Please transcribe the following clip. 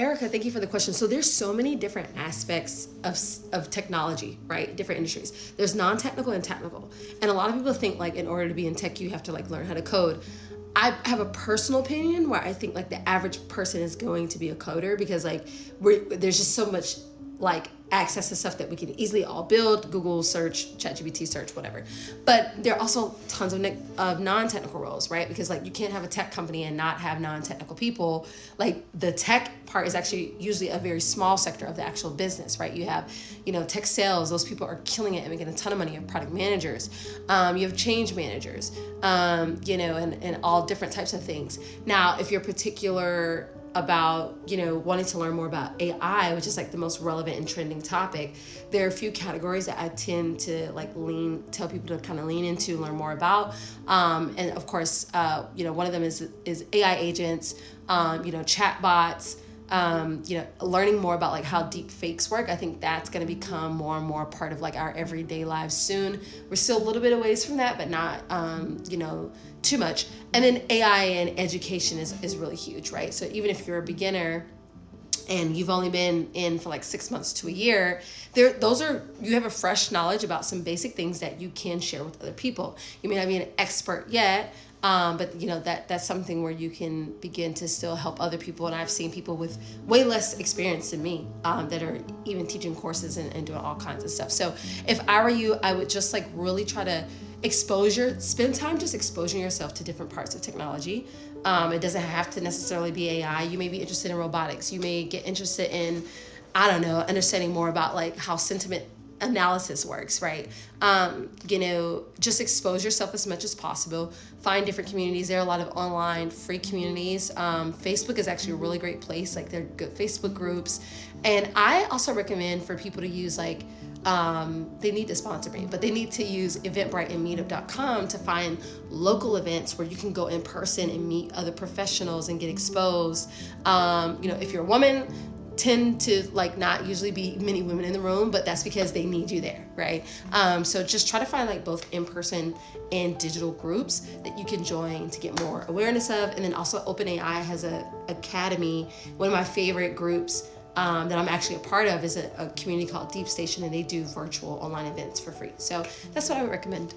Erica, thank you for the question. So there's so many different aspects of technology, right? Different industries. There's non-technical and technical. And a lot of people think like in order to be in tech, you have to like learn how to code. I have a personal opinion where I think like the average person is going to be a coder because like there's just so much like access to stuff that we can easily all build, Google search, ChatGPT search, whatever. But there are also tons of non-technical roles, right? Because like you can't have a tech company and not have non-technical people. Like the tech part is actually usually a very small sector of the actual business, right? You have, tech sales, those people are killing it and making a ton of money. You have product managers, you have change managers, and all different types of things. Now, if you're particular about wanting to learn more about AI, which is like the most relevant and trending topic, there are a few categories that I tend to like tell people to kind of lean into, learn more about, and of course one of them is AI agents, chat bots, learning more about like how deep fakes work. I think that's going to become more and more part of like our everyday lives soon. We're still a little bit away from that, but not too much. And then AI and education is really huge, right? So even if you're a beginner and you've only been in for like 6 months to a year, you have a fresh knowledge about some basic things that you can share with other people. You may not be an expert yet, but that's something where you can begin to still help other people. And I've seen people with way less experience than me that are even teaching courses and doing all kinds of stuff. So if I were you, I would just like really try to spend time just exposing yourself to different parts of technology. It doesn't have to necessarily be AI. You may be interested in robotics. You may get interested in, understanding more about like how sentiment analysis works, right? Just expose yourself as much as possible. Find different communities. There are a lot of online free communities. Facebook is actually a really great place. Like there are good Facebook groups. And I also recommend for people to use like, they need to sponsor me, but they need to use Eventbrite and Meetup.com to find local events where you can go in person and meet other professionals and get exposed. If you're a woman, tend to like not usually be many women in the room, but that's because they need you there, right? So just try to find like both in-person and digital groups that you can join to get more awareness of. And then also OpenAI has a academy. One of my favorite groups that I'm actually a part of is a community called Deep Station, and they do virtual online events for free. So that's what I would recommend.